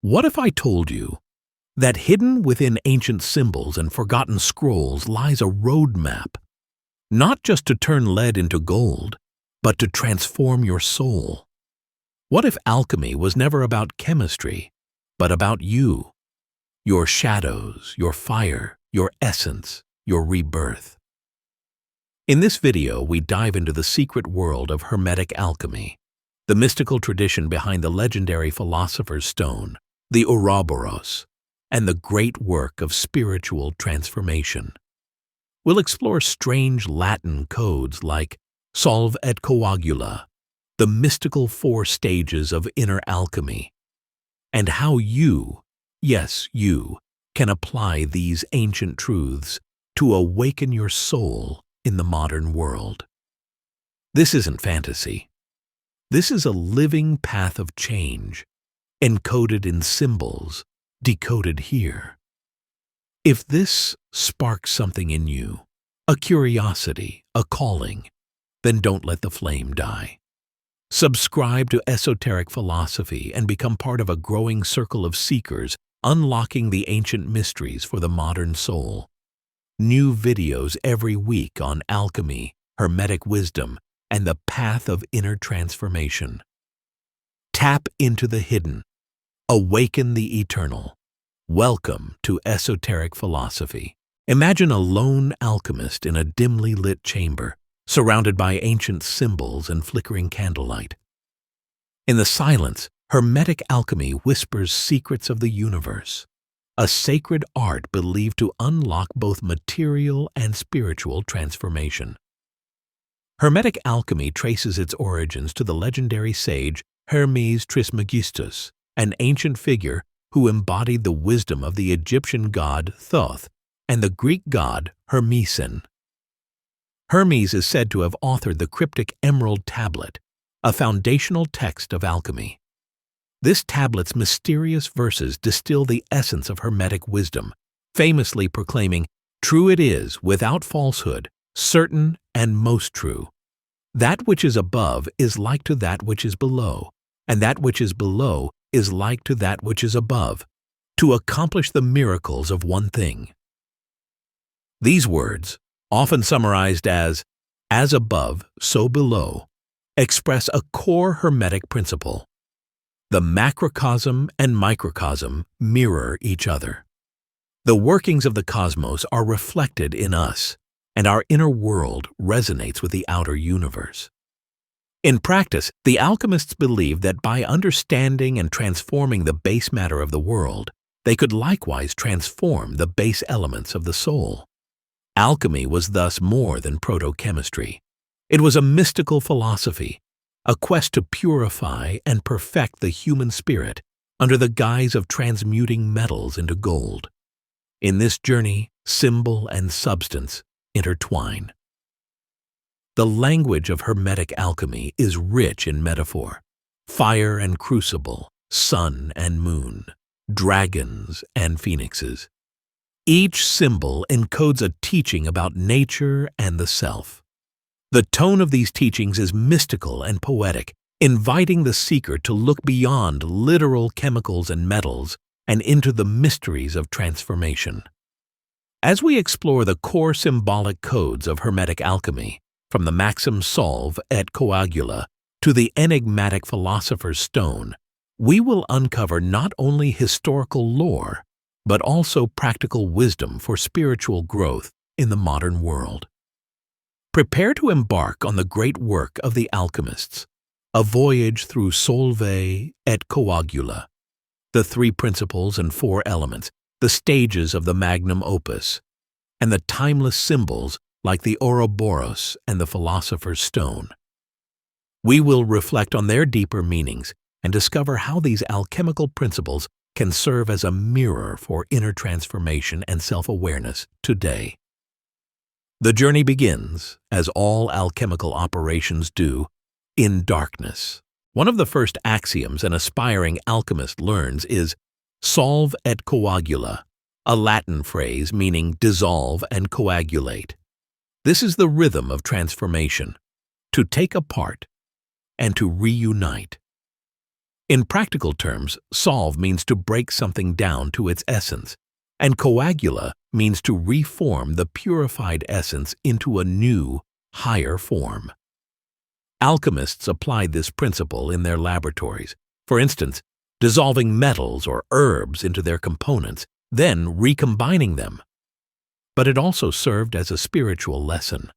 What if I told you that hidden within ancient symbols and forgotten scrolls lies a roadmap, not just to turn lead into gold, but to transform your soul? What if alchemy was never about chemistry, but about you, your shadows, your fire, your essence, your rebirth? In this video, we dive into the secret world of Hermetic alchemy, the mystical tradition behind the legendary philosopher's stone, the Ouroboros, and the great work of spiritual transformation. We'll explore strange Latin codes like solve et coagula, the mystical 4 stages of inner alchemy, and how you, yes, you, can apply these ancient truths to awaken your soul in the modern world. This isn't fantasy. This is a living path of change, encoded in symbols, decoded here. If this sparks something in you, a curiosity, a calling, then don't let the flame die. Subscribe to esoteric philosophy and become part of a growing circle of seekers unlocking the ancient mysteries for the modern soul. New videos every week on alchemy, hermetic wisdom, and the path of inner transformation. Tap into the hidden. Awaken the eternal. Welcome to esoteric philosophy. Imagine a lone alchemist in a dimly lit chamber, surrounded by ancient symbols and flickering candlelight. In the silence, Hermetic alchemy whispers secrets of the universe, a sacred art believed to unlock both material and spiritual transformation. Hermetic alchemy traces its origins to the legendary sage Hermes Trismegistus, an ancient figure who embodied the wisdom of the Egyptian god Thoth and the Greek god Hermesen. Hermes is said to have authored the cryptic Emerald Tablet, a foundational text of alchemy. This tablet's mysterious verses distill the essence of Hermetic wisdom, famously proclaiming, "True it is, without falsehood, certain and most true. That which is above is like to that which is below, and that which is below is like to that which is above, to accomplish the miracles of one thing." These words, often summarized as above, so below, express a core Hermetic principle. The macrocosm and microcosm mirror each other. The workings of the cosmos are reflected in us, and our inner world resonates with the outer universe. In practice, the alchemists believed that by understanding and transforming the base matter of the world, they could likewise transform the base elements of the soul. Alchemy was thus more than proto-chemistry. It was a mystical philosophy, a quest to purify and perfect the human spirit under the guise of transmuting metals into gold. In this journey, symbol and substance intertwine. The language of Hermetic alchemy is rich in metaphor: fire and crucible, sun and moon, dragons and phoenixes. Each symbol encodes a teaching about nature and the self. The tone of these teachings is mystical and poetic, inviting the seeker to look beyond literal chemicals and metals and into the mysteries of transformation. As we explore the core symbolic codes of Hermetic alchemy, from the maxim solve et coagula to the enigmatic philosopher's stone, we will uncover not only historical lore, but also practical wisdom for spiritual growth in the modern world. Prepare to embark on the great work of the alchemists, a voyage through solve et coagula, the 3 principles and 4 elements, the stages of the magnum opus, and the timeless symbols like the Ouroboros and the philosopher's stone. We will reflect on their deeper meanings and discover how these alchemical principles can serve as a mirror for inner transformation and self-awareness today. The journey begins, as all alchemical operations do, in darkness. One of the first axioms an aspiring alchemist learns is solve et coagula, a Latin phrase meaning dissolve and coagulate. This is the rhythm of transformation, to take apart and to reunite. In practical terms, solve means to break something down to its essence, and coagula means to reform the purified essence into a new, higher form. Alchemists applied this principle in their laboratories, for instance, dissolving metals or herbs into their components, then recombining them. But it also served as a spiritual lesson.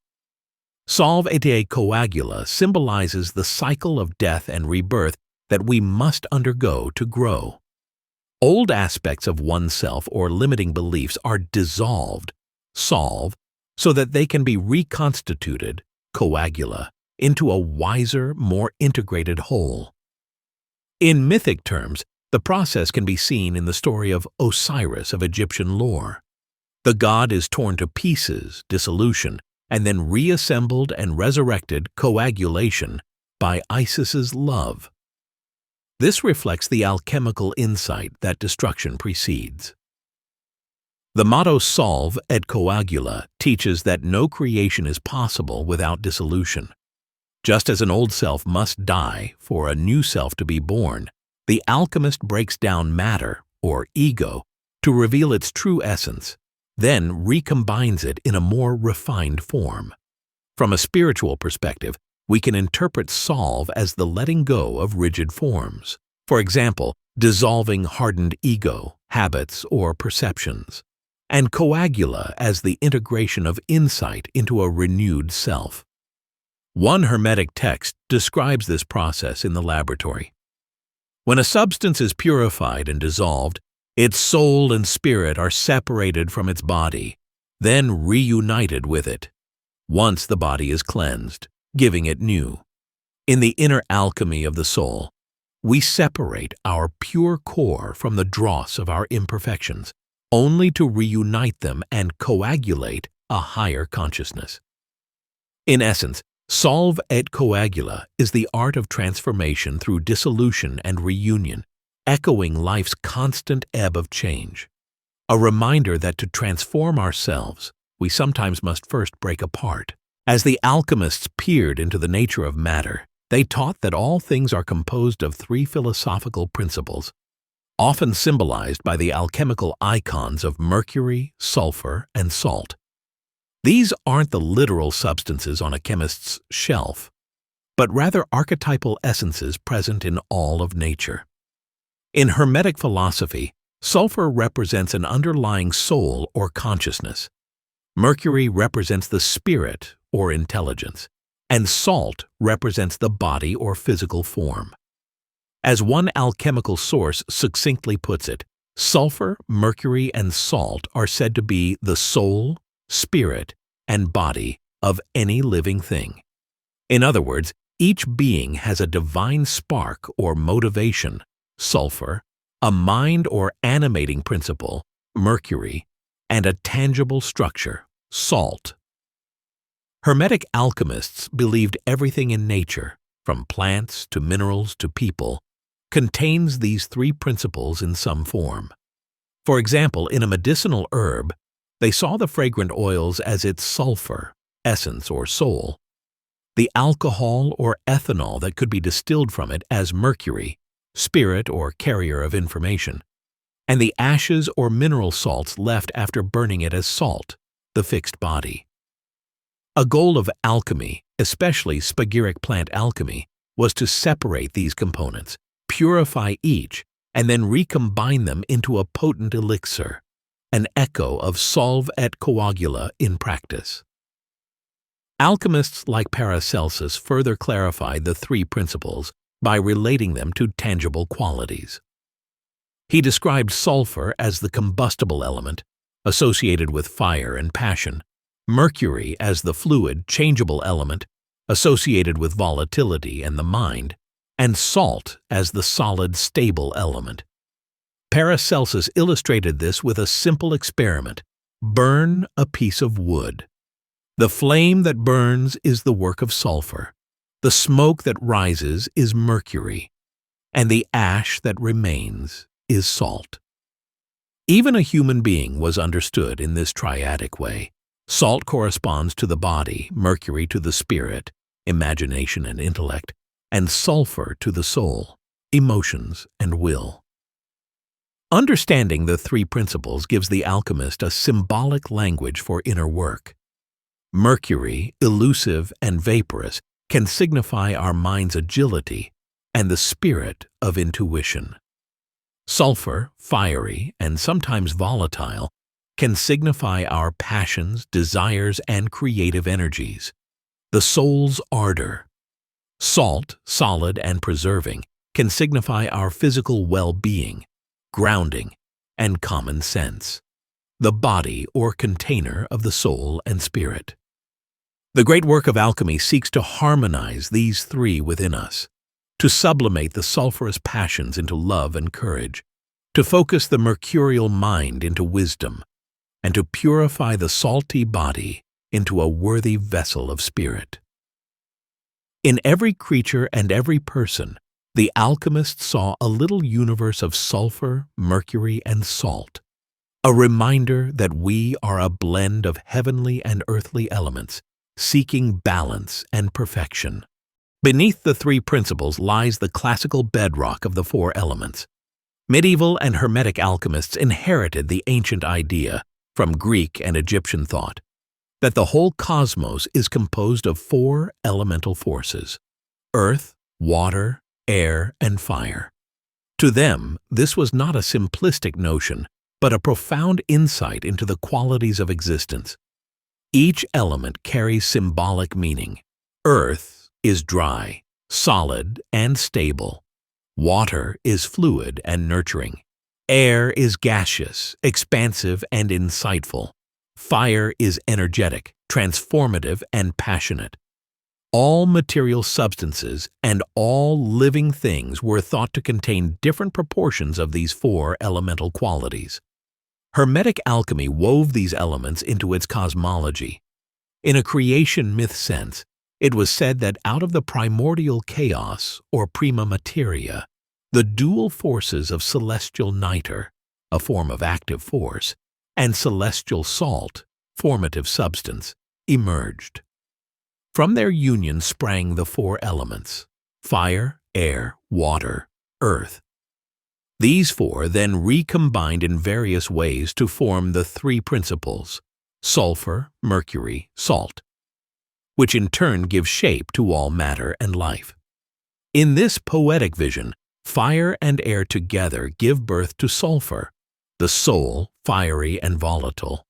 Solve et coagula symbolizes the cycle of death and rebirth that we must undergo to grow. Old aspects of oneself or limiting beliefs are dissolved, solve, so that they can be reconstituted, coagula, into a wiser, more integrated whole. In mythic terms, the process can be seen in the story of Osiris of Egyptian lore. The god is torn to pieces, dissolution, and then reassembled and resurrected, coagulation, by Isis's love. This reflects the alchemical insight that destruction precedes. The motto Solve et Coagula teaches that no creation is possible without dissolution. Just as an old self must die for a new self to be born, the alchemist breaks down matter, or ego, to reveal its true essence, then recombines it in a more refined form. From a spiritual perspective, we can interpret solve as the letting go of rigid forms. For example, dissolving hardened ego, habits, or perceptions, and coagula as the integration of insight into a renewed self. One Hermetic text describes this process in the laboratory. When a substance is purified and dissolved, its soul and spirit are separated from its body, then reunited with it, once the body is cleansed, giving it new. In the inner alchemy of the soul, we separate our pure core from the dross of our imperfections, only to reunite them and coagulate a higher consciousness. In essence, solve et coagula is the art of transformation through dissolution and reunion, echoing life's constant ebb of change. A reminder that to transform ourselves, we sometimes must first break apart. As the alchemists peered into the nature of matter, they taught that all things are composed of three philosophical principles, often symbolized by the alchemical icons of mercury, sulfur, and salt. These aren't the literal substances on a chemist's shelf, but rather archetypal essences present in all of nature. In Hermetic philosophy, sulfur represents an underlying soul or consciousness. Mercury represents the spirit or intelligence, and salt represents the body or physical form. As one alchemical source succinctly puts it, sulfur, mercury, and salt are said to be the soul, spirit, and body of any living thing. In other words, each being has a divine spark or motivation, sulfur, a mind or animating principle, mercury, and a tangible structure, salt. Hermetic alchemists believed everything in nature, from plants to minerals to people, contains these three principles in some form. For example, in a medicinal herb, they saw the fragrant oils as its sulfur, essence or soul, the alcohol or ethanol that could be distilled from it as mercury, spirit or carrier of information, and the ashes or mineral salts left after burning it as salt, the fixed body. A goal of alchemy, especially spagyric plant alchemy, was to separate these components, purify each, and then recombine them into a potent elixir, an echo of solve et coagula in practice. Alchemists like Paracelsus further clarified the three principles by relating them to tangible qualities. He described sulfur as the combustible element, associated with fire and passion, mercury as the fluid, changeable element, associated with volatility and the mind, and salt as the solid, stable element. Paracelsus illustrated this with a simple experiment: burn a piece of wood. The flame that burns is the work of sulfur, the smoke that rises is mercury, and the ash that remains is salt. Even a human being was understood in this triadic way. Salt corresponds to the body, mercury to the spirit, imagination and intellect, and sulfur to the soul, emotions, and will. Understanding the three principles gives the alchemist a symbolic language for inner work. Mercury, elusive and vaporous, can signify our mind's agility and the spirit of intuition. Sulfur, fiery and sometimes volatile, can signify our passions, desires, and creative energies, the soul's ardor. Salt, solid and preserving, can signify our physical well-being, grounding, and common sense, the body or container of the soul and spirit. The great work of alchemy seeks to harmonize these three within us, to sublimate the sulfurous passions into love and courage, to focus the mercurial mind into wisdom, and to purify the salty body into a worthy vessel of spirit. In every creature and every person, the alchemist saw a little universe of sulfur, mercury, and salt, a reminder that we are a blend of heavenly and earthly elements, seeking balance and perfection. Beneath the three principles lies the classical bedrock of the four elements. Medieval and Hermetic alchemists inherited the ancient idea from Greek and Egyptian thought that the whole cosmos is composed of four elemental forces: earth, water, air, and fire. To them, this was not a simplistic notion, but a profound insight into the qualities of existence. Each element carries symbolic meaning. Earth is dry, solid, and stable. Water is fluid and nurturing. Air is gaseous, expansive, and insightful. Fire is energetic, transformative, and passionate. All material substances and all living things were thought to contain different proportions of these four elemental qualities. Hermetic alchemy wove these elements into its cosmology. In a creation myth sense, it was said that out of the primordial chaos, or prima materia, the dual forces of celestial nitre, a form of active force, and celestial salt, formative substance, emerged. From their union sprang the four elements: fire, air, water, earth. These four then recombined in various ways to form the three principles: sulfur, mercury, salt, which in turn give shape to all matter and life. In this poetic vision, fire and air together give birth to sulfur, the soul, fiery and volatile.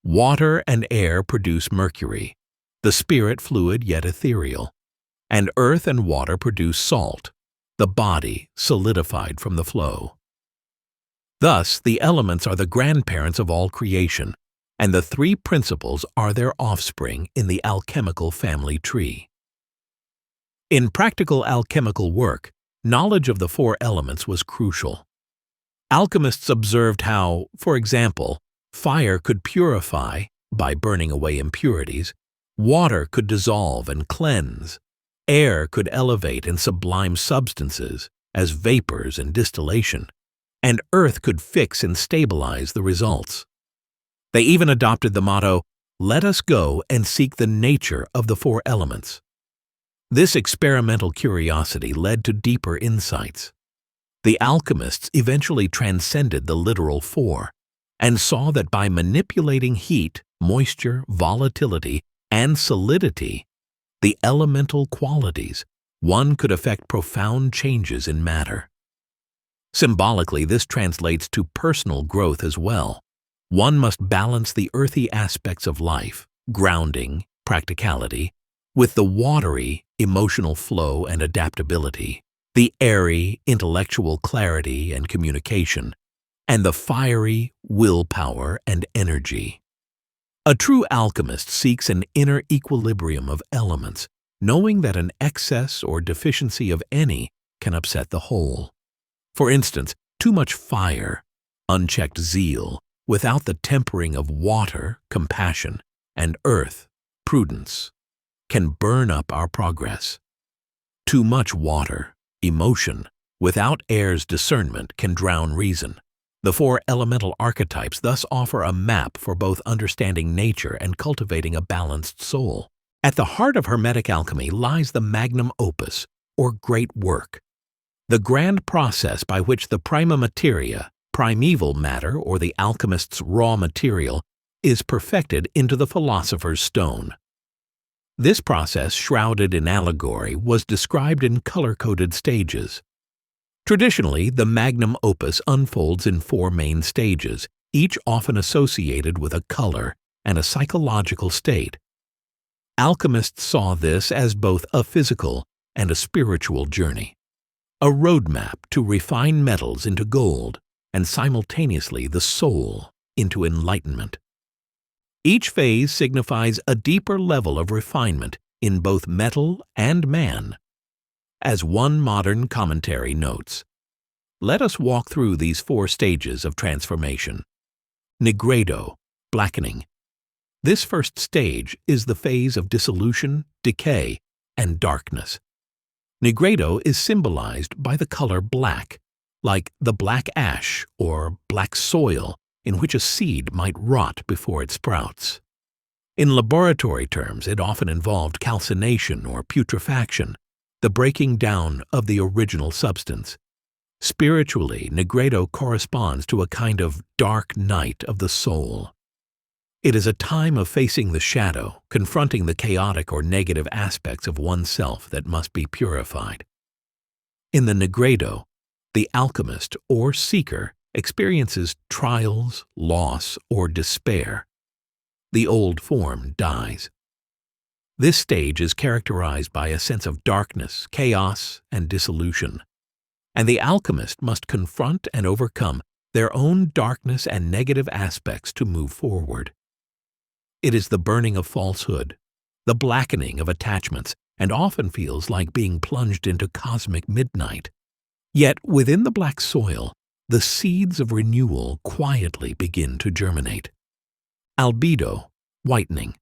Water and air produce mercury, the spirit, fluid yet ethereal. And earth and water produce salt, the body, solidified from the flow. Thus, the elements are the grandparents of all creation, and the three principles are their offspring in the alchemical family tree. In practical alchemical work, knowledge of the four elements was crucial. Alchemists observed how, for example, fire could purify by burning away impurities, water could dissolve and cleanse, air could elevate and sublime substances as vapors and distillation, and earth could fix and stabilize the results. They even adopted the motto, "Let us go and seek the nature of the four elements." This experimental curiosity led to deeper insights. The alchemists eventually transcended the literal four and saw that by manipulating heat, moisture, volatility, and solidity, the elemental qualities, one could effect profound changes in matter. Symbolically, this translates to personal growth as well. One must balance the earthy aspects of life, grounding, practicality, with the watery, emotional flow and adaptability, the airy, intellectual clarity and communication, and the fiery, willpower and energy. A true alchemist seeks an inner equilibrium of elements, knowing that an excess or deficiency of any can upset the whole. For instance, too much fire, unchecked zeal, without the tempering of water, compassion, and earth, prudence, can burn up our progress. Too much water, emotion, without air's discernment can drown reason. The four elemental archetypes thus offer a map for both understanding nature and cultivating a balanced soul. At the heart of Hermetic alchemy lies the magnum opus, or great work. the grand process by which the prima materia, primeval matter or the alchemist's raw material, is perfected into the philosopher's stone. This process, shrouded in allegory, was described in color-coded stages. Traditionally, the magnum opus unfolds in 4 main stages, each often associated with a color and a psychological state. Alchemists saw this as both a physical and a spiritual journey, a roadmap to refine metals into gold and simultaneously the soul into enlightenment. Each phase signifies a deeper level of refinement in both metal and man. As one modern commentary notes, let us walk through these 4 stages of transformation. Nigredo, blackening. This first stage is the phase of dissolution, decay, and darkness. Nigredo is symbolized by the color black, like the black ash or black soil in which a seed might rot before it sprouts. In laboratory terms, it often involved calcination or putrefaction, the breaking down of the original substance. Spiritually, Nigredo corresponds to a kind of dark night of the soul. It is a time of facing the shadow, confronting the chaotic or negative aspects of oneself that must be purified. In the Nigredo, the alchemist or seeker experiences trials, loss, or despair. The old form dies. This stage is characterized by a sense of darkness, chaos, and dissolution, and the alchemist must confront and overcome their own darkness and negative aspects to move forward. It is the burning of falsehood, the blackening of attachments, and often feels like being plunged into cosmic midnight. Yet within the black soil, the seeds of renewal quietly begin to germinate. Albedo, whitening.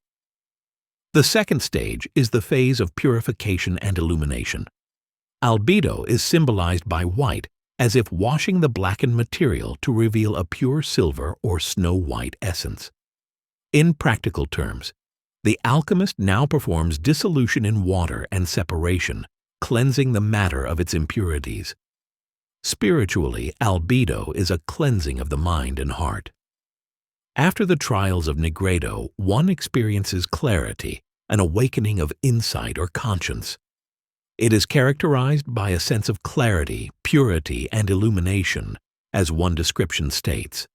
The second stage is the phase of purification and illumination. Albedo is symbolized by white, as if washing the blackened material to reveal a pure silver or snow-white essence. In practical terms, the alchemist now performs dissolution in water and separation, cleansing the matter of its impurities. Spiritually, albedo is a cleansing of the mind and heart. After the trials of Nigredo, one experiences clarity, an awakening of insight or conscience. It is characterized by a sense of clarity, purity, and illumination, as one description states.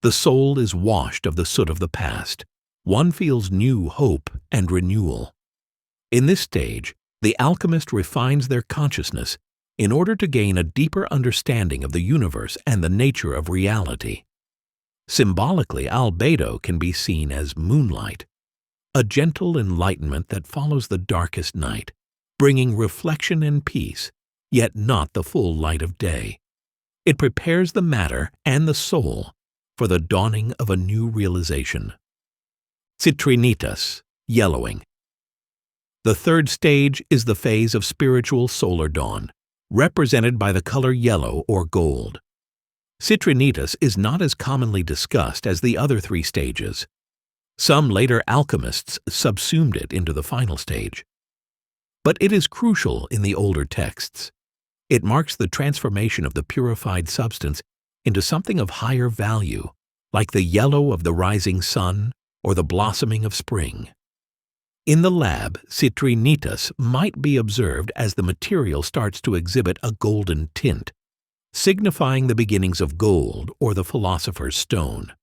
The soul is washed of the soot of the past. One feels new hope and renewal. In this stage, the alchemist refines their consciousness in order to gain a deeper understanding of the universe and the nature of reality. Symbolically, albedo can be seen as moonlight, a gentle enlightenment that follows the darkest night, bringing reflection and peace, yet not the full light of day. It prepares the matter and the soul for the dawning of a new realization. Citrinitas, yellowing. The third stage is the phase of spiritual solar dawn, represented by the color yellow or gold. Citrinitas is not as commonly discussed as the other 3 stages. Some later alchemists subsumed it into the final stage. But it is crucial in the older texts. It marks the transformation of the purified substance into something of higher value, like the yellow of the rising sun or the blossoming of spring. In the lab, citrinitas might be observed as the material starts to exhibit a golden tint, signifying the beginnings of gold or the philosopher's stone.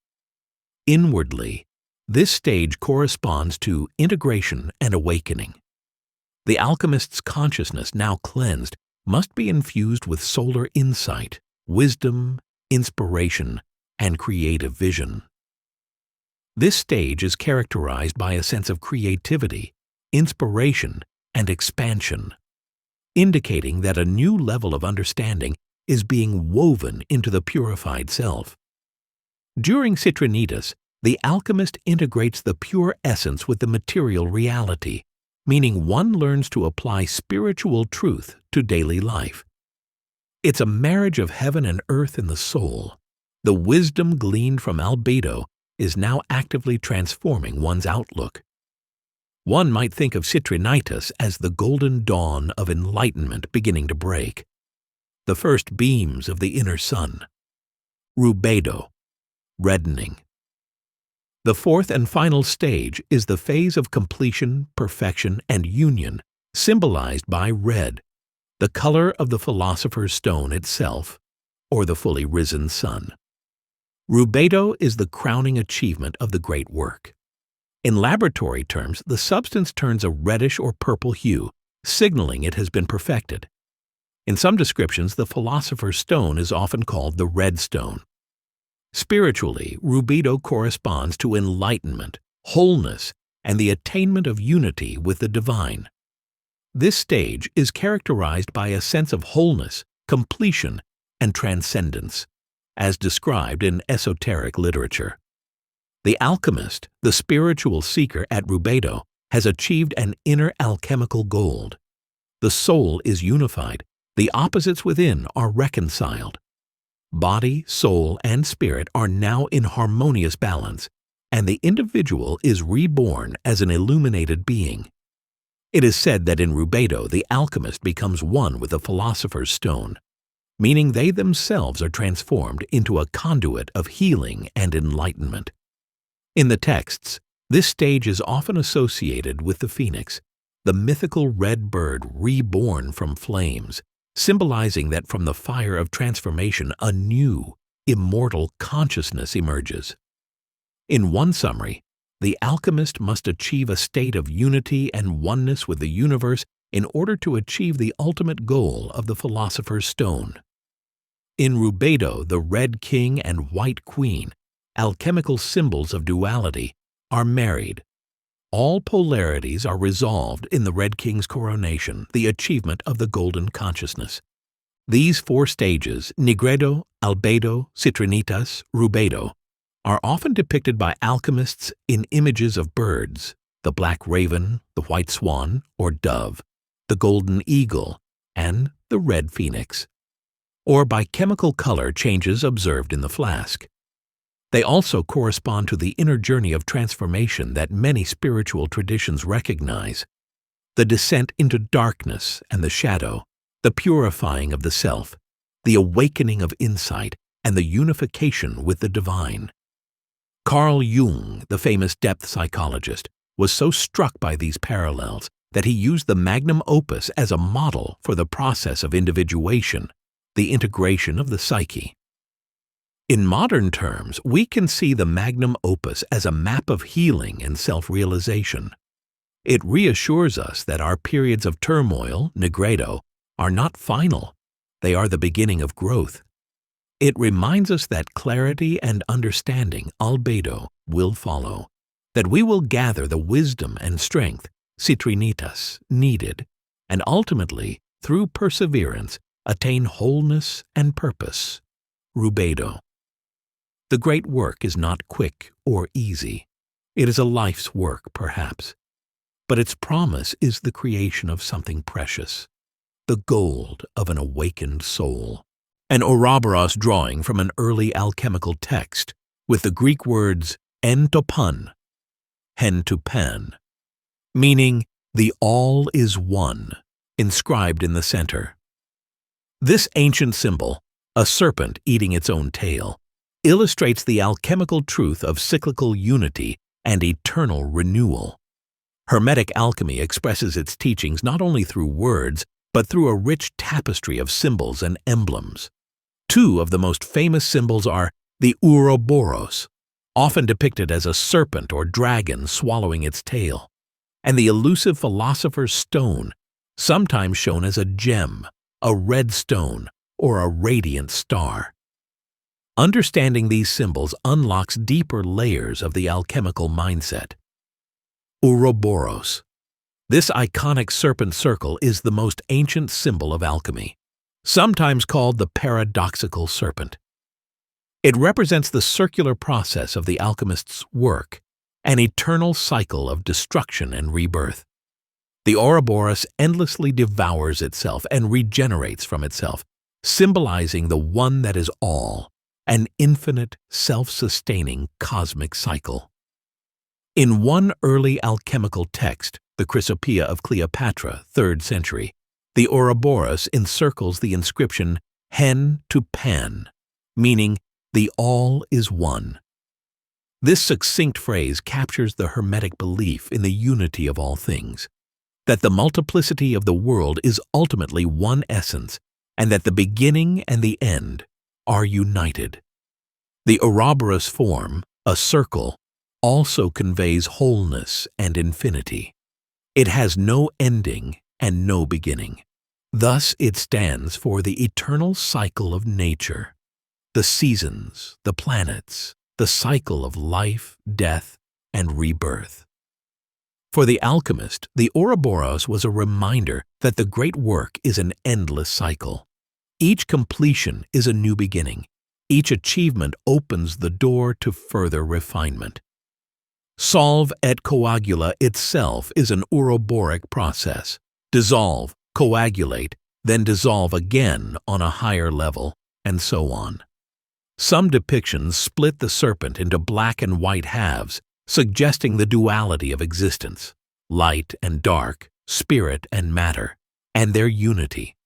Inwardly, this stage corresponds to integration and awakening. The alchemist's consciousness, now cleansed, must be infused with solar insight, wisdom, inspiration, and creative vision. This stage is characterized by a sense of creativity, inspiration, and expansion, indicating that a new level of understanding is being woven into the purified self. During citrinitas, the alchemist integrates the pure essence with the material reality, meaning one learns to apply spiritual truth to daily life. It's a marriage of heaven and earth in the soul. The wisdom gleaned from albedo is now actively transforming one's outlook. One might think of citrinitas as the golden dawn of enlightenment beginning to break. the first beams of the inner sun. Rubedo, reddening. The fourth and final stage is the phase of completion, perfection, and union, symbolized by red, the color of the philosopher's stone itself, or the fully risen sun. Rubedo is the crowning achievement of the great work. In laboratory terms, the substance turns a reddish or purple hue, signaling it has been perfected. In some descriptions, the philosopher's stone is often called the red stone. Spiritually, rubedo corresponds to enlightenment, wholeness, and the attainment of unity with the divine. This stage is characterized by a sense of wholeness, completion, and transcendence, as described in esoteric literature. The alchemist, the spiritual seeker at rubedo, has achieved an inner alchemical gold. The soul is unified, the opposites within are reconciled. Body, soul, and spirit are now in harmonious balance, and the individual is reborn as an illuminated being. It is said that in rubedo the alchemist becomes one with the philosopher's stone, meaning they themselves are transformed into a conduit of healing and enlightenment. In the texts, this stage is often associated with the phoenix, the mythical red bird reborn from flames, symbolizing that from the fire of transformation a new, immortal consciousness emerges. In one summary, the alchemist must achieve a state of unity and oneness with the universe in order to achieve the ultimate goal of the philosopher's stone. In rubedo, the red king and white queen, alchemical symbols of duality, are married. All polarities are resolved in the red king's coronation, the achievement of the golden consciousness. These four stages, nigredo, albedo, citrinitas, rubedo, are often depicted by alchemists in images of birds, the black raven, the white swan or dove, the golden eagle, and the red phoenix, or by chemical color changes observed in the flask. They also correspond to the inner journey of transformation that many spiritual traditions recognize: the descent into darkness and the shadow, the purifying of the self, the awakening of insight, and the unification with the divine. Carl Jung, the famous depth psychologist, was so struck by these parallels that he used the magnum opus as a model for the process of individuation, the integration of the psyche. In modern terms, we can see the magnum opus as a map of healing and self-realization. It reassures us that our periods of turmoil, nigredo, are not final. They are the beginning of growth. It reminds us that clarity and understanding, albedo, will follow, that we will gather the wisdom and strength, citrinitas, needed, and ultimately, through perseverance, attain wholeness and purpose, rubedo. The great work is not quick or easy. It is a life's work, perhaps. But its promise is the creation of something precious, the gold of an awakened soul. An Ouroboros drawing from an early alchemical text with the Greek words en to pan, hen to pan, meaning the all is one, inscribed in the center. This ancient symbol, a serpent eating its own tail, illustrates the alchemical truth of cyclical unity and eternal renewal. Hermetic alchemy expresses its teachings not only through words, but through a rich tapestry of symbols and emblems. Two of the most famous symbols are the Ouroboros, often depicted as a serpent or dragon swallowing its tail, and the elusive philosopher's stone, sometimes shown as a gem, a red stone, or a radiant star. Understanding these symbols unlocks deeper layers of the alchemical mindset. Ouroboros. This iconic serpent circle is the most ancient symbol of alchemy, sometimes called the paradoxical serpent. It represents the circular process of the alchemist's work, an eternal cycle of destruction and rebirth. The Ouroboros endlessly devours itself and regenerates from itself, symbolizing the one that is all, an infinite, self-sustaining cosmic cycle. In one early alchemical text, the Chrysopoeia of Cleopatra, 3rd century, the Ouroboros encircles the inscription hen to pan, meaning the all is one. This succinct phrase captures the Hermetic belief in the unity of all things, that the multiplicity of the world is ultimately one essence, and that the beginning and the end are united. The Ouroboros form, a circle, also conveys wholeness and infinity. It has no ending and no beginning. Thus, it stands for the eternal cycle of nature, the seasons, the planets, the cycle of life, death, and rebirth. For the alchemist, the Ouroboros was a reminder that the great work is an endless cycle. Each completion is a new beginning. Each achievement opens the door to further refinement. Solve et coagula itself is an Ouroboric process. Dissolve, coagulate, then dissolve again on a higher level, and so on. Some depictions split the serpent into black and white halves, suggesting the duality of existence, light and dark, spirit and matter, and their unity.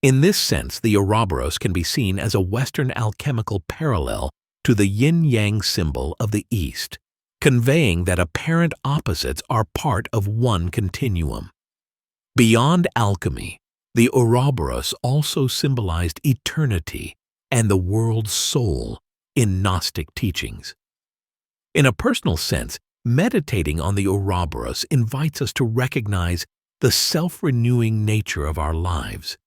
In this sense, the Ouroboros can be seen as a Western alchemical parallel to the yin-yang symbol of the East, conveying that apparent opposites are part of one continuum. Beyond alchemy, the Ouroboros also symbolized eternity and the world's soul in Gnostic teachings. In a personal sense, meditating on the Ouroboros invites us to recognize the self-renewing nature of our lives.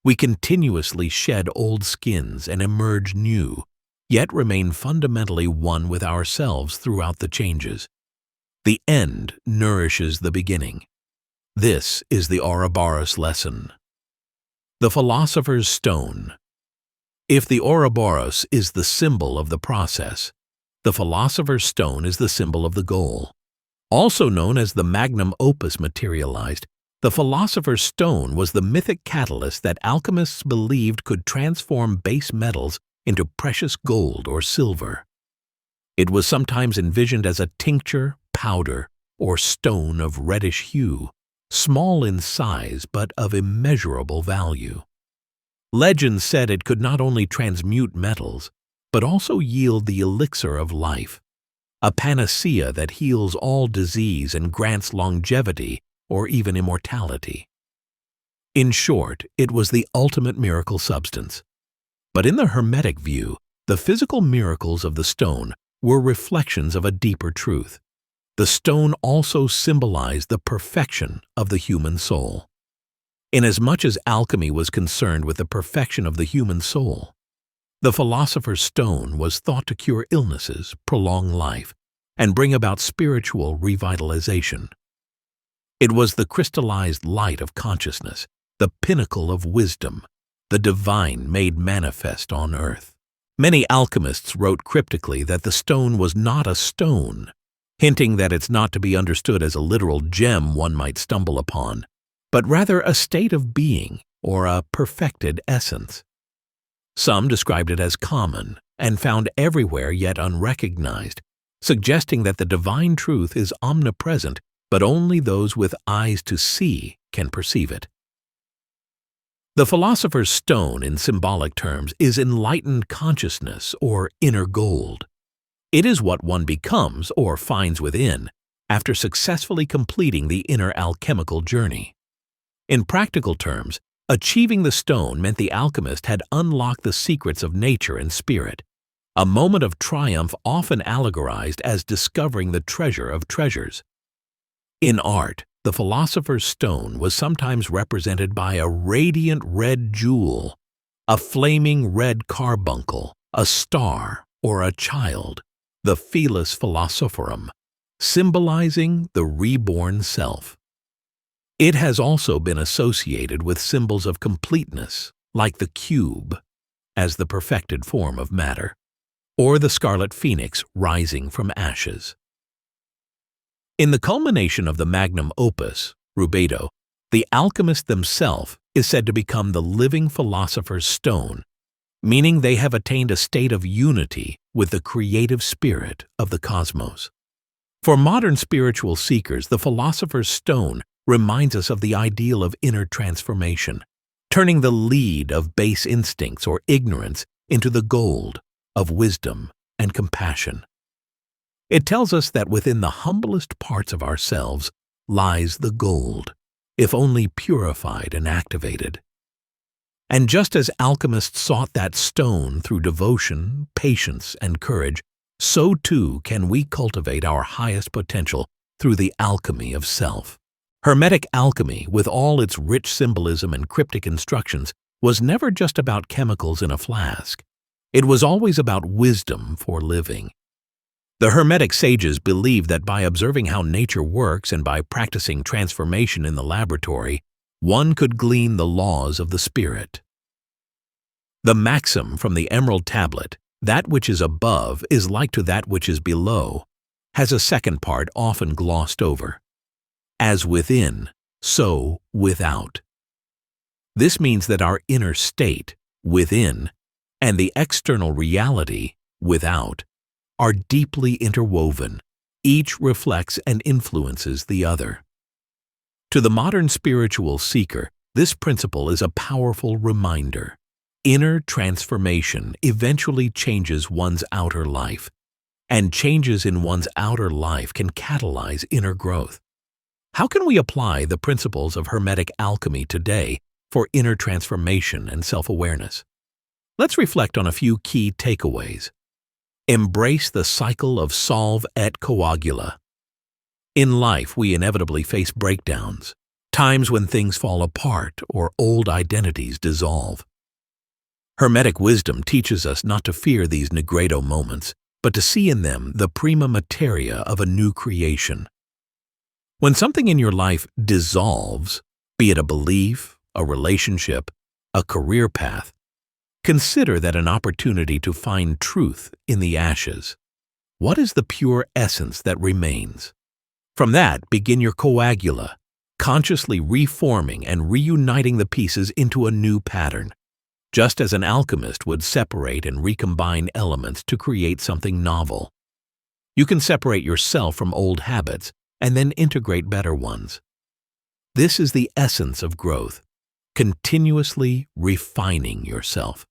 We continuously shed old skins and emerge new, yet remain fundamentally one with ourselves throughout the changes. The end nourishes the beginning. This is the Ouroboros lesson. The Philosopher's Stone. If the Ouroboros is the symbol of the process, the Philosopher's Stone is the symbol of the goal. Also known as the magnum opus materialized, the Philosopher's Stone was the mythic catalyst that alchemists believed could transform base metals into precious gold or silver. It was sometimes envisioned as a tincture, powder, or stone of reddish hue, small in size but of immeasurable value. Legend said it could not only transmute metals, but also yield the elixir of life, a panacea that heals all disease and grants longevity or even immortality. In short, it was the ultimate miracle substance. But in the Hermetic view, the physical miracles of the stone were reflections of a deeper truth. The stone also symbolized the perfection of the human soul. Inasmuch as alchemy was concerned with the perfection of the human soul, the Philosopher's Stone was thought to cure illnesses, prolong life, and bring about spiritual revitalization. It was the crystallized light of consciousness, the pinnacle of wisdom, the divine made manifest on earth. Many alchemists wrote cryptically that the stone was not a stone, hinting that it's not to be understood as a literal gem one might stumble upon, but rather a state of being or a perfected essence. Some described it as common and found everywhere yet unrecognized, suggesting that the divine truth is omnipresent, but only those with eyes to see can perceive it. The Philosopher's Stone, in symbolic terms, is enlightened consciousness or inner gold. It is what one becomes or finds within after successfully completing the inner alchemical journey. In practical terms, achieving the stone meant the alchemist had unlocked the secrets of nature and spirit, a moment of triumph often allegorized as discovering the treasure of treasures. In art, the Philosopher's Stone was sometimes represented by a radiant red jewel, a flaming red carbuncle, a star, or a child, the Felis Philosophorum, symbolizing the reborn self. It has also been associated with symbols of completeness, like the cube, as the perfected form of matter, or the scarlet phoenix rising from ashes. In the culmination of the magnum opus, Rubedo, the alchemist themselves is said to become the living Philosopher's Stone, meaning they have attained a state of unity with the creative spirit of the cosmos. For modern spiritual seekers, the Philosopher's Stone reminds us of the ideal of inner transformation, turning the lead of base instincts or ignorance into the gold of wisdom and compassion. It tells us that within the humblest parts of ourselves lies the gold, if only purified and activated. And just as alchemists sought that stone through devotion, patience, and courage, so too can we cultivate our highest potential through the alchemy of self. Hermetic alchemy, with all its rich symbolism and cryptic instructions, was never just about chemicals in a flask. It was always about wisdom for living. The Hermetic sages believed that by observing how nature works and by practicing transformation in the laboratory, one could glean the laws of the spirit. The maxim from the Emerald Tablet, "That which is above is like to that which is below," has a second part often glossed over. As within, so without. This means that our inner state, within, and the external reality, without, are deeply interwoven. Each reflects and influences the other. To the modern spiritual seeker, this principle is a powerful reminder. Inner transformation eventually changes one's outer life, and changes in one's outer life can catalyze inner growth. How can we apply the principles of Hermetic alchemy today for inner transformation and self-awareness? Let's reflect on a few key takeaways. Embrace the cycle of solve et coagula. In life, we inevitably face breakdowns, times when things fall apart or old identities dissolve. Hermetic wisdom teaches us not to fear these negredo moments, but to see in them the prima materia of a new creation. When something in your life dissolves, be it a belief, a relationship, a career path, consider that an opportunity to find truth in the ashes. What is the pure essence that remains? From that, begin your coagula, consciously reforming and reuniting the pieces into a new pattern, just as an alchemist would separate and recombine elements to create something novel. You can separate yourself from old habits and then integrate better ones. This is the essence of growth, continuously refining yourself.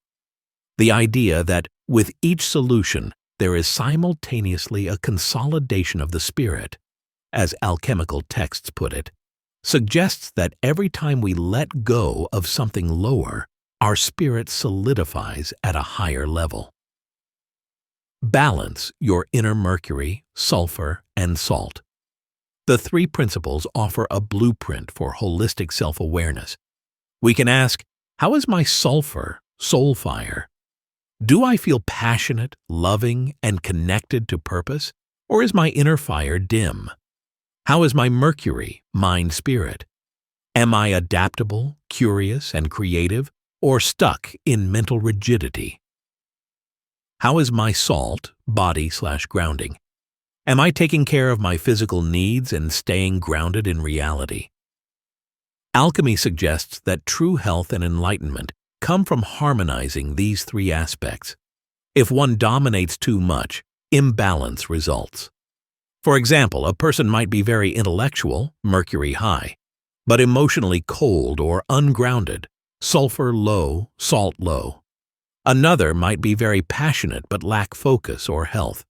The idea that with each solution there is simultaneously a consolidation of the spirit, as alchemical texts put it, suggests that every time we let go of something lower, our spirit solidifies at a higher level. Balance your inner mercury, sulfur, and salt. The three principles offer a blueprint for holistic self-awareness. We can ask, how is my sulfur, soul fire? Do I feel passionate, loving, and connected to purpose, or is my inner fire dim? How is my mercury, mind, spirit? Am I adaptable, curious, and creative, or stuck in mental rigidity? How is my salt, body/grounding? Am I taking care of my physical needs and staying grounded in reality? Alchemy suggests that true health and enlightenment come from harmonizing these three aspects. If one dominates too much, imbalance results. For example, a person might be very intellectual, mercury high, but emotionally cold or ungrounded, sulfur low, salt low. Another might be very passionate but lack focus or health.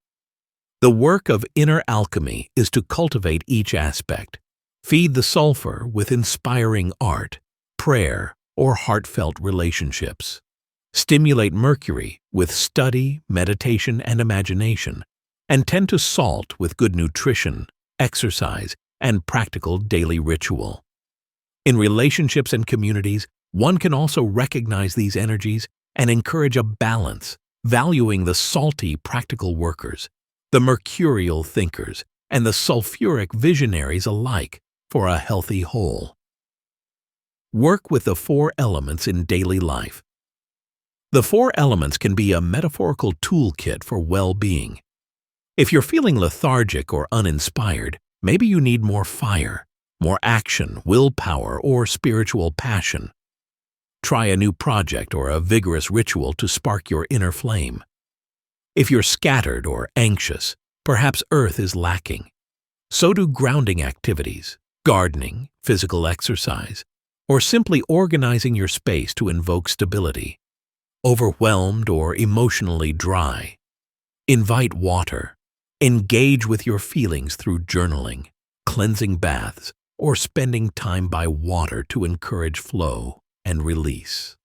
The work of inner alchemy is to cultivate each aspect. Feed the sulfur with inspiring art, prayer, or heartfelt relationships. Stimulate mercury with study, meditation, and imagination, and tend to salt with good nutrition, exercise, and practical daily ritual. In relationships and communities, one can also recognize these energies and encourage a balance, valuing the salty practical workers, the mercurial thinkers, and the sulfuric visionaries alike for a healthy whole. Work with the four elements in daily life. The four elements can be a metaphorical toolkit for well-being. If you're feeling lethargic or uninspired, maybe you need more fire, more action, willpower, or spiritual passion. Try a new project or a vigorous ritual to spark your inner flame. If you're scattered or anxious, perhaps earth is lacking. So do grounding activities, gardening, physical exercise, or simply organizing your space to invoke stability. Overwhelmed or emotionally dry? Invite water. Engage with your feelings through journaling, cleansing baths, or spending time by water to encourage flow and release.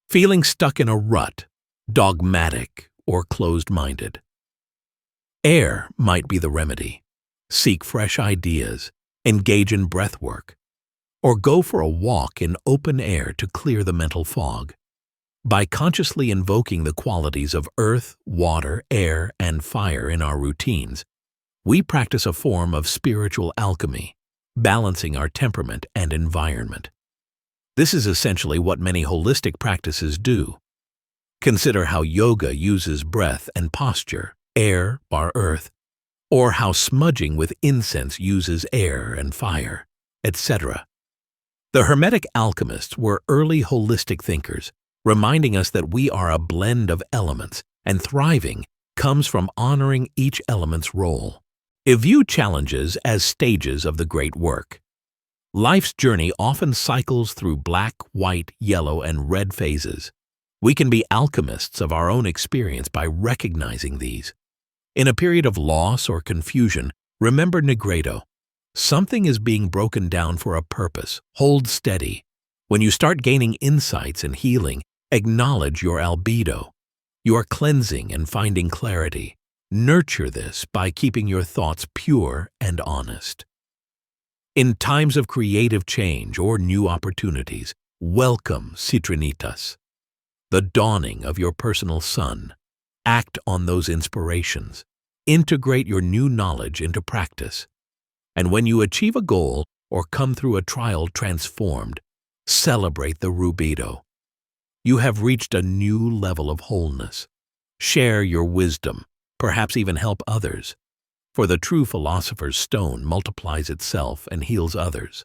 Feeling stuck in a rut, dogmatic, or closed-minded? Air might be the remedy. Seek fresh ideas, engage in breathwork, or go for a walk in open air to clear the mental fog. By consciously invoking the qualities of earth, water, air, and fire in our routines, we practice a form of spiritual alchemy, balancing our temperament and environment. This is essentially what many holistic practices do. Consider how yoga uses breath and posture, air or earth, or how smudging with incense uses air and fire, etc. The Hermetic alchemists were early holistic thinkers, reminding us that we are a blend of elements, and thriving comes from honoring each element's role. View challenges as stages of the great work. Life's journey often cycles through black, white, yellow, and red phases. We can be alchemists of our own experience by recognizing these. In a period of loss or confusion, remember Negredo. Something is being broken down for a purpose. Hold steady. When you start gaining insights and healing, acknowledge your albedo. You are cleansing and finding clarity. Nurture this by keeping your thoughts pure and honest. In times of creative change or new opportunities, welcome Citrinitas, the dawning of your personal sun. Act on those inspirations. Integrate your new knowledge into practice. And when you achieve a goal or come through a trial transformed, celebrate the rubido. You have reached a new level of wholeness. Share your wisdom, perhaps even help others. For the true philosopher's stone multiplies itself and heals others.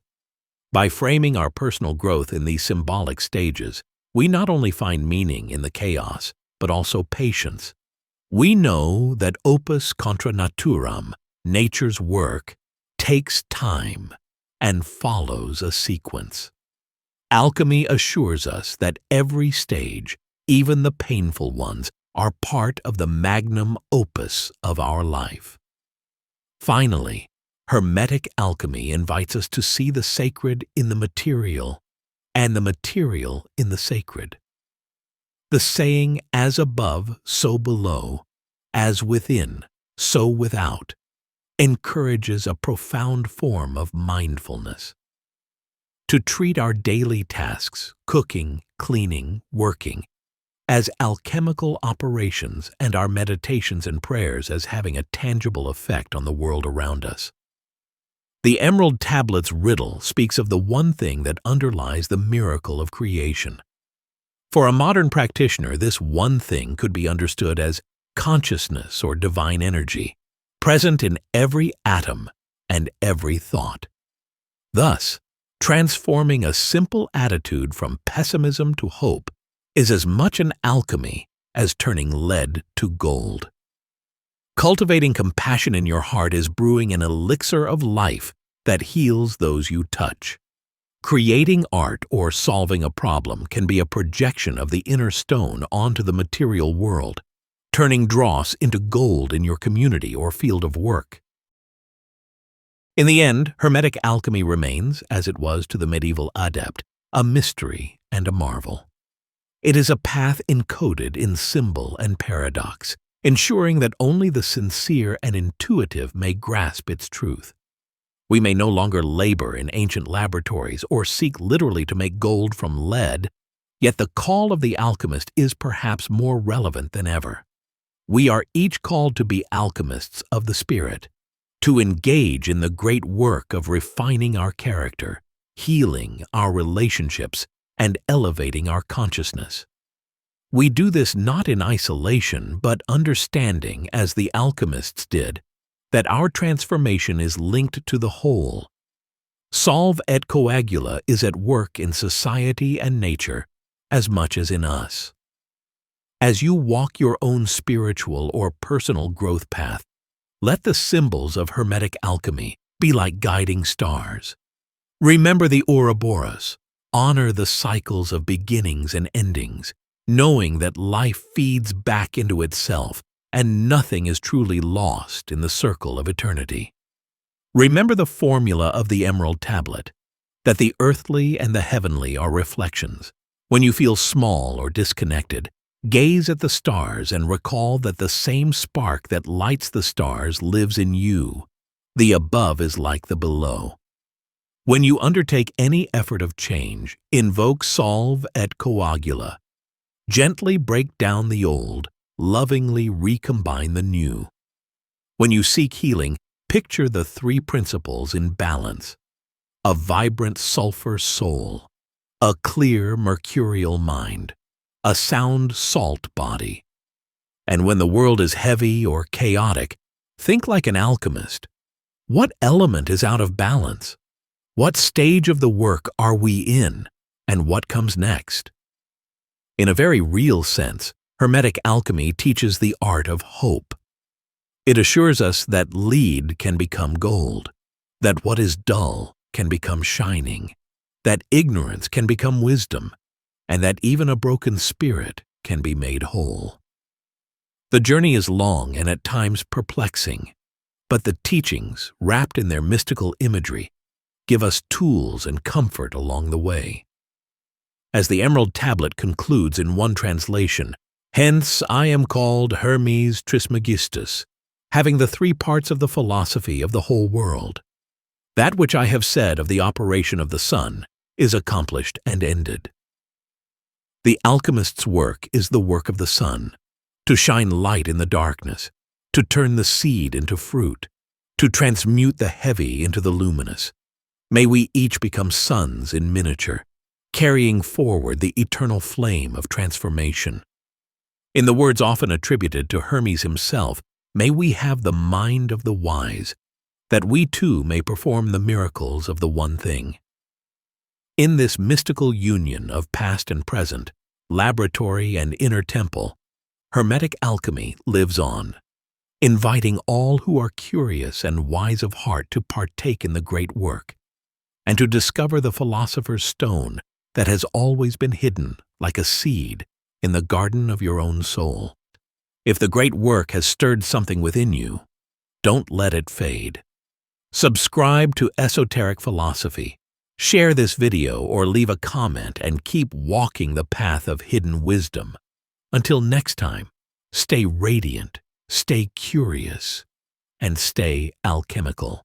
By framing our personal growth in these symbolic stages, we not only find meaning in the chaos, but also patience. We know that opus contra naturam, nature's work, takes time and follows a sequence. Alchemy assures us that every stage, even the painful ones, are part of the magnum opus of our life. Finally, Hermetic alchemy invites us to see the sacred in the material and the material in the sacred. The saying, as above, so below, as within, so without, encourages a profound form of mindfulness. To treat our daily tasks, cooking, cleaning, working, as alchemical operations and our meditations and prayers as having a tangible effect on the world around us. The Emerald Tablet's riddle speaks of the one thing that underlies the miracle of creation. For a modern practitioner, this one thing could be understood as consciousness or divine energy, present in every atom and every thought. Thus, transforming a simple attitude from pessimism to hope is as much an alchemy as turning lead to gold. Cultivating compassion in your heart is brewing an elixir of life that heals those you touch. Creating art or solving a problem can be a projection of the inner stone onto the material world, turning dross into gold in your community or field of work. In the end, Hermetic alchemy remains, as it was to the medieval adept, a mystery and a marvel. It is a path encoded in symbol and paradox, ensuring that only the sincere and intuitive may grasp its truth. We may no longer labor in ancient laboratories or seek literally to make gold from lead, yet the call of the alchemist is perhaps more relevant than ever. We are each called to be alchemists of the spirit, to engage in the great work of refining our character, healing our relationships, and elevating our consciousness. We do this not in isolation, but understanding, as the alchemists did, that our transformation is linked to the whole. Solve et Coagula is at work in society and nature as much as in us. As you walk your own spiritual or personal growth path, let the symbols of Hermetic alchemy be like guiding stars. Remember the Ouroboros. Honor the cycles of beginnings and endings, knowing that life feeds back into itself and nothing is truly lost in the circle of eternity. Remember the formula of the Emerald Tablet, that the earthly and the heavenly are reflections. When you feel small or disconnected, gaze at the stars and recall that the same spark that lights the stars lives in you. The above is like the below. When you undertake any effort of change, invoke Solve et Coagula. Gently break down the old, lovingly recombine the new. When you seek healing, picture the three principles in balance: a vibrant sulfur soul, a clear mercurial mind, a sound salt body. And when the world is heavy or chaotic, think like an alchemist. What element is out of balance? What stage of the work are we in, and what comes next? In a very real sense, Hermetic Alchemy teaches the art of hope. It assures us that lead can become gold, that what is dull can become shining, that ignorance can become wisdom, and that even a broken spirit can be made whole. The journey is long and at times perplexing, but the teachings, wrapped in their mystical imagery, give us tools and comfort along the way. As the Emerald Tablet concludes in one translation, "Hence I am called Hermes Trismegistus, having the three parts of the philosophy of the whole world. That which I have said of the operation of the sun is accomplished and ended." The alchemist's work is the work of the sun, to shine light in the darkness, to turn the seed into fruit, to transmute the heavy into the luminous. May we each become suns in miniature, carrying forward the eternal flame of transformation. In the words often attributed to Hermes himself, may we have the mind of the wise, that we too may perform the miracles of the one thing. In this mystical union of past and present, laboratory and inner temple, Hermetic Alchemy lives on, inviting all who are curious and wise of heart to partake in the great work, and to discover the philosopher's stone that has always been hidden like a seed in the garden of your own soul. If the great work has stirred something within you, don't let it fade. Subscribe to Esoteric Philosophy, share this video or leave a comment, and keep walking the path of hidden wisdom. Until next time, stay radiant, stay curious, and stay alchemical.